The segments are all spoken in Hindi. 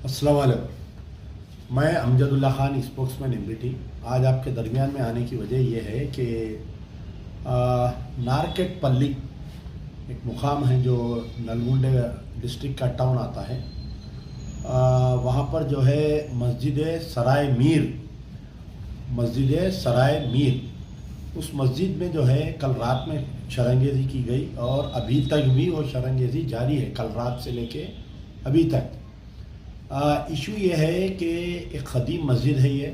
अस्सलाम वालेकुम। मैं अमजदुल्ला ख़ान, स्पोक्समैन एमबीटी। आज आपके दरमियान में आने की वजह यह है कि नारकेटपल्ली एक मुकाम है जो नलगुंडे डिस्ट्रिक्ट का टाउन आता है। वहाँ पर जो है मस्जिद सराय मीर, उस मस्जिद में जो है कल रात में शरंगेज़ी की गई और अभी तक भी वो शरंगेज़ी जारी है, कल रात से लेके अभी तक। इशू ये है कि एक ख़दीम मस्जिद है ये।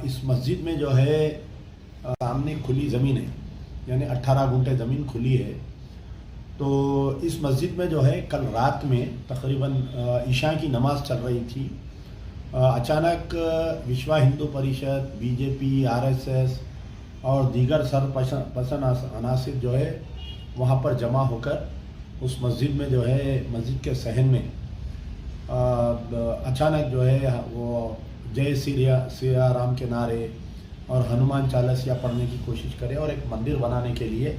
इस मस्जिद में जो है सामने खुली ज़मीन है, यानी 18 गुंठे ज़मीन खुली है। तो इस मस्जिद में जो है कल रात में तकरीबन इशा की नमाज़ चल रही थी। अचानक विश्व हिंदू परिषद, बीजेपी, आरएसएस और दीगर सरपसंद अनासिर जो है वहाँ पर जमा होकर उस मस्जिद में जो है मस्जिद के सहन में अचानक जो है वो जय सिया राम के नारे और हनुमान चालीसा पढ़ने की कोशिश करे और एक मंदिर बनाने के लिए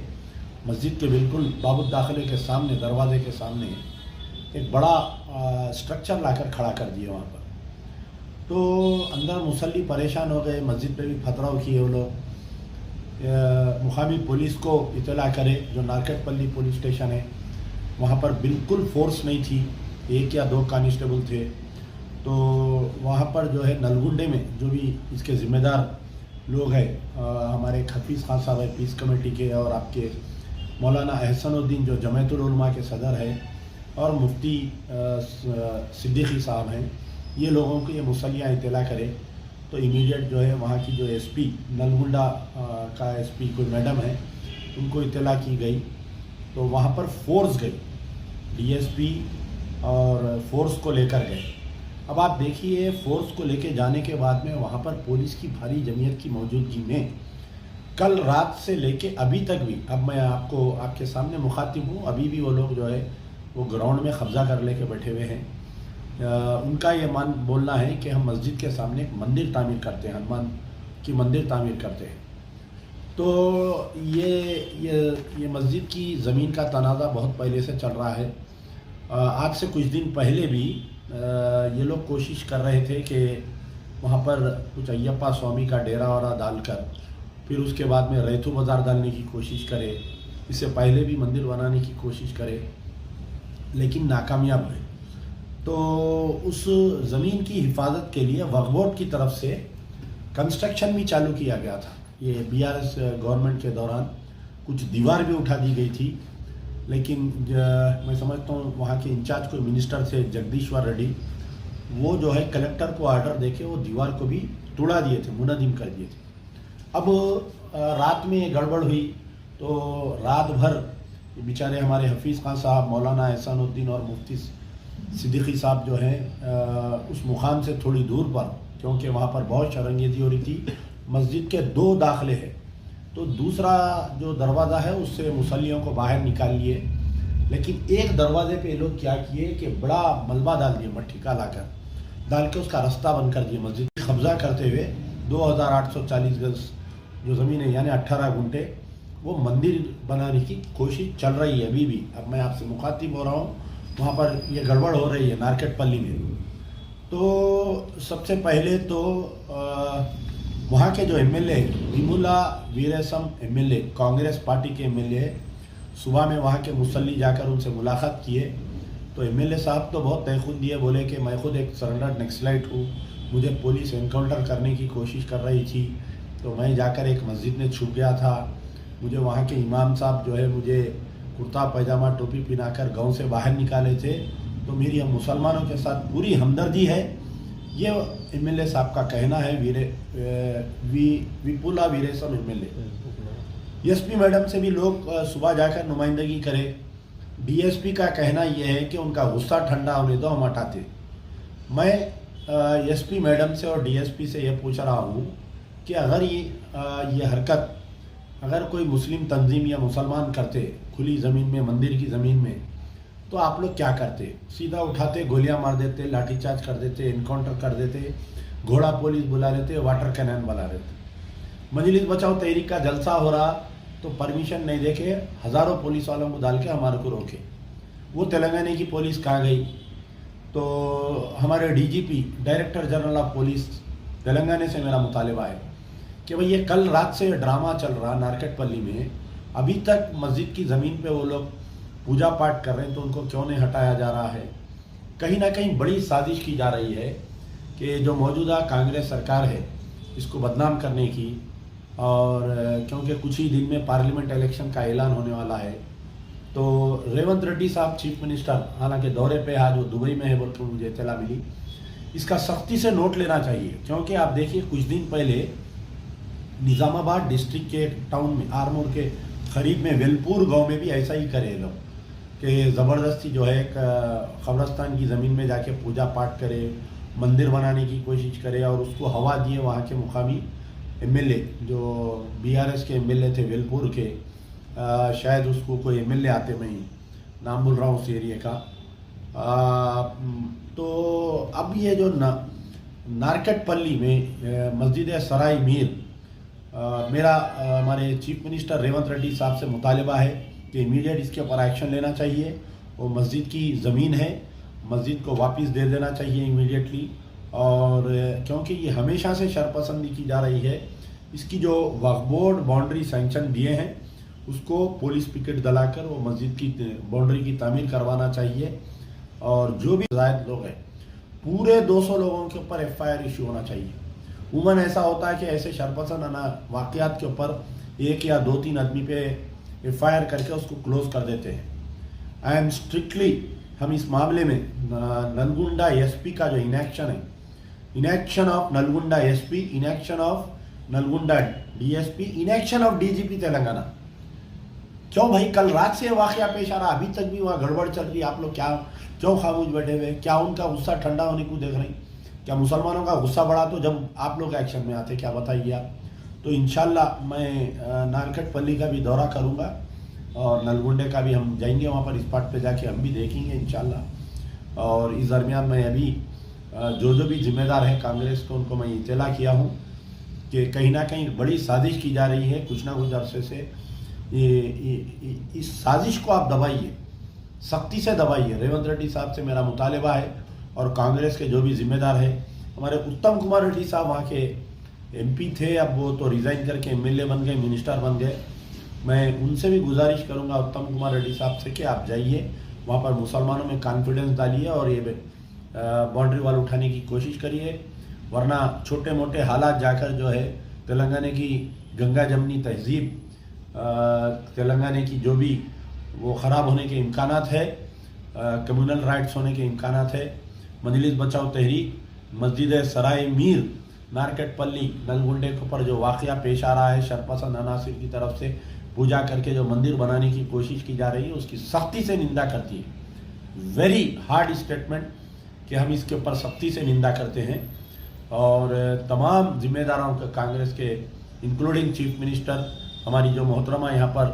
मस्जिद के बिल्कुल बाबुल दाखिले के सामने, दरवाजे के सामने एक बड़ा स्ट्रक्चर लाकर खड़ा कर दिया वहाँ पर। तो अंदर मुसल्ली परेशान हो गए, मस्जिद पे भी पथराव किए वो लोग। मुकामी पुलिस को इतला करे, जो नारकेटपल्ली पुलिस स्टेशन है वहाँ पर बिल्कुल फोर्स नहीं थी, 1 या 2 कांस्टेबल थे। तो वहाँ पर जो है नलगुंडे में जो भी इसके ज़िम्मेदार लोग हैं, हमारे हफीज़ खान साहब है पीस कमेटी के, और आपके मौलाना अहसनुद्दीन जो जमायतुल उलमा के सदर हैं, और मुफ्ती सिद्दीकी साहब हैं, ये लोगों को ये मुसल्लियाँ इत्तला करे। तो इमीडिएट जो है वहाँ की जो एसपी नलगुंडा का एसपी कोई मैडम है, उनको इत्तला की गई। तो वहाँ पर फोर्स गई, डीएसपी और फोर्स को लेकर गए। अब आप देखिए, फोर्स को लेकर जाने के बाद में वहाँ पर पुलिस की भारी जमीयत की मौजूदगी में कल रात से लेके अभी तक भी, अब मैं आपको आपके सामने मुखातिब हूँ, अभी भी वो लोग जो है वो ग्राउंड में कब्ज़ा कर लेके बैठे हुए हैं। उनका ये बोलना है कि हम मस्जिद के सामने एक मंदिर तामीर करते हैं, हनुमान की मंदिर तामीर करते हैं। तो ये मस्जिद की ज़मीन का तनाज़ा बहुत पहले से चल रहा है। आज से कुछ दिन पहले भी ये लोग कोशिश कर रहे थे कि वहाँ पर कुछ अय्यप्पा स्वामी का डेरा वरा डालकर फिर उसके बाद में रैथू बाज़ार डालने की कोशिश करे। इससे पहले भी मंदिर बनाने की कोशिश करे, लेकिन नाकामयाब है। तो उस ज़मीन की हिफाजत के लिए वक्फ बोर्ड की तरफ से कंस्ट्रक्शन भी चालू किया गया था। ये बीआरएस गवर्नमेंट के दौरान कुछ दीवार भी उठा दी गई थी, लेकिन मैं समझता हूँ वहाँ के इंचार्ज कोई मिनिस्टर थे जगदीश्वर रेड्डी, वो जो है कलेक्टर को ऑर्डर देके वो दीवार को भी तोड़ा दिए थे, मुनहदिम कर दिए थे। अब रात में गड़बड़ हुई तो रात भर बेचारे हमारे हफीज़ खान साहब, मौलाना एहसानुद्दीन और मुफ्ती सिद्दीकी साहब जो हैं उस मुकाम से थोड़ी दूर पर, क्योंकि वहाँ पर बहुत शरंगेज़ी हो रही थी, मस्जिद के 2 दाखिले हैं, तो दूसरा जो दरवाज़ा है उससे मुसल्लियों को बाहर निकाल लिए। लेकिन एक दरवाजे पे ये लोग क्या किए कि बड़ा मलबा डाल दिए, मट्टी का डाल के उसका रास्ता बंद कर दिया। मस्जिद कब्ज़ा करते हुए 2840 गज जो ज़मीन है, यानी 18 गुंठे, वो मंदिर बनाने की कोशिश चल रही है अभी भी। अब मैं आपसे मुखातिब हो रहा हूँ, वहाँ पर ये गड़बड़ हो रही है नारकेटपल्ली में। तो सबसे पहले तो वहाँ के जो MLA विमुला Veeresham MLA, Congress party के एमएलए, सुबह में वहाँ के मुसल्ली जाकर उनसे मुलाकात किए। तो एमएलए साहब तो बहुत तयखुद दिए, बोले कि मैं खुद एक सरेंडर नक्सलाइट हूँ, मुझे पुलिस एनकाउंटर करने की कोशिश कर रही थी, तो मैं जाकर एक मस्जिद में छुप गया था। मुझे वहाँ के इमाम साहब जो है मुझे कुर्ता पैजामा टोपी पहनाकर गांव से बाहर निकाले थे। तो मेरी हम मुसलमानों के साथ पूरी हमदर्दी है, ये एमएलए साहब का कहना है। विपुला वीरेशम एमएलए। एसपी मैडम से भी लोग सुबह जाकर नुमाइंदगी करें। डीएसपी का कहना यह है कि उनका गुस्सा ठंडा होने दो, हम हटाते। मैं एसपी मैडम से और डीएसपी से यह पूछ रहा हूँ कि अगर ये हरकत अगर कोई मुस्लिम तंजीम या मुसलमान करते खुली ज़मीन में, मंदिर की ज़मीन में, तो आप लोग क्या करते? सीधा उठाते, गोलियां मार देते, लाठीचार्ज कर देते, इनकाउंटर कर देते, घोड़ा पुलिस बुला लेते, वाटर कैनन बुला लेते। मजलिस बचाओ तहरीक का जलसा हो रहा तो परमिशन नहीं देके हज़ारों पुलिस वालों को डाल के हमारे को रोके। वो तेलंगाना की पुलिस कहाँ गई? तो हमारे DGP director general of police Telangana से मेरा मुतालबा है कि भाई ये कल रात से ड्रामा चल रहा नारकटपल्ली में, अभी तक मस्जिद की ज़मीन पे वो लोग पूजा पाठ कर रहे हैं, तो उनको क्यों नहीं हटाया जा रहा है। कहीं ना कहीं बड़ी साजिश की जा रही है कि जो मौजूदा कांग्रेस सरकार है इसको बदनाम करने की, और क्योंकि कुछ ही दिन में पार्लियामेंट इलेक्शन का ऐलान होने वाला है, तो रेवंत रेड्डी साहब चीफ मिनिस्टर हालांकि दौरे पे आज वो दुबई में है बोलकर मुझे इत्तला मिली, इसका सख्ती से नोट लेना चाहिए। क्योंकि आप देखिए कुछ दिन पहले निज़ामाबाद डिस्ट्रिक्ट के टाउन में आरमूर के करीब में वेलपुर गांव में भी ऐसा ही करे लोग कि ज़बरदस्ती जो है कब्रस्तान की ज़मीन में जाके पूजा पाठ करे, मंदिर बनाने की कोशिश करे और उसको हवा दिए वहाँ के मुकामी एमएलए जो बीआरएस के एमएलए थे वेलपुर के, शायद उसको कोई एमएलए आते, मैं नाम बोल रहा हूँ उस एरिया का। तो अब ये जो नारकटपल्ली में मस्जिद सराय मीर, मेरा हमारे चीफ मिनिस्टर रेवंत रेड्डी साहब से मुतालबा है कि इमीडिएट इसके ऊपर एक्शन लेना चाहिए। वो मस्जिद की ज़मीन है, मस्जिद को वापस दे देना चाहिए इमीडिएटली। और क्योंकि ये हमेशा से शरपसंदी की जा रही है, इसकी जो वक्फ बोर्ड बाउंड्री सैंक्शन दिए हैं उसको पुलिस पिकेट दलाकर वो मस्जिद की बाउंड्री की तामीर करवाना चाहिए। और जो भी जायद लोग हैं पूरे 200 लोगों के ऊपर एफआईआर इशू होना चाहिए। उमन ऐसा होता है कि ऐसे शरपसंद वाक़यात के ऊपर 1 या 2-3 आदमी पे एफआईआर करके उसको क्लोज कर देते हैं। आई एम स्ट्रिक्टली, हम इस मामले में नलगुंडा एसपी का जो इनएक्शन है, inaction of Nalgonda SP, inaction of Nalgonda DSP, inaction of DGP Telangana. क्यों भाई कल रात से वाक़या पेश आ रहा, अभी तक भी वहाँ गड़बड़ चल रही है, आप लोग क्या क्यों खामोश बैठे हुए? क्या उनका गुस्सा ठंडा होने को देख रहे हैं? क्या मुसलमानों का गुस्सा बढ़ा तो जब आप लोग एक्शन में आते, क्या बताइए आप? तो इंशाल्लाह मैं नारकटपल्ली का भी दौरा करूँगा और नलगुंडे का भी हम जाएंगे वहाँ पर, स्पॉट पे जाके हम भी देखेंगे इंशाल्लाह। और इस दरमियान मैं अभी जो भी जिम्मेदार है कांग्रेस को, उनको मैं इत्तला किया हूँ कि कहीं ना कहीं बड़ी साजिश की जा रही है कुछ ना कुछ अरसे से। इस साजिश को आप दबाइए, सख्ती से दबाइए। रेवंत रेड्डी साहब से मेरा मुतालबा है और कांग्रेस के जो भी जिम्मेदार है, हमारे उत्तम कुमार रेड्डी साहब वहाँ के एमपी थे, अब वो तो रिज़ाइन करके एमएलए बन गए, मिनिस्टर बन गए। मैं उनसे भी गुजारिश करूँगा उत्तम कुमार रेड्डी साहब से कि आप जाइए वहाँ पर, मुसलमानों में कॉन्फिडेंस डालिए और ये बाउंड्री वाल उठाने की कोशिश करिए। वरना छोटे मोटे हालात जाकर जो है तेलंगाना की गंगा जमनी तहजीब, तेलंगाना की जो भी वो ख़राब होने के इम्कानात है, कम्युनल राइट्स होने के इम्कानात है। मजलिस बचाओ तहरीक मस्जिद सराय मीर नारकटपल्ली नलगुंडे के ऊपर जो वाक़या पेश आ रहा है, शरपसंद अनासिर की तरफ से पूजा करके जो मंदिर बनाने की कोशिश की जा रही है, उसकी सख्ती से निंदा करती है। वेरी हार्ड स्टेटमेंट कि हम इसके ऊपर सख्ती से निंदा करते हैं। और तमाम जिम्मेदारों के कांग्रेस के इंक्लूडिंग चीफ मिनिस्टर, हमारी जो मोहतरमा यहाँ पर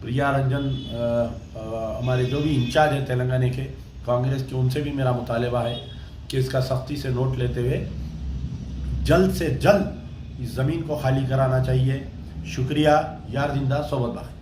प्रिया रंजन, हमारे जो भी इंचार्ज हैं तेलंगाना के कांग्रेस के, उनसे भी मेरा मुतालबा है कि इसका सख्ती से नोट लेते हुए जल्द से जल्द इस ज़मीन को खाली कराना चाहिए। शुक्रिया। यार जिंदा सोबत बाकी।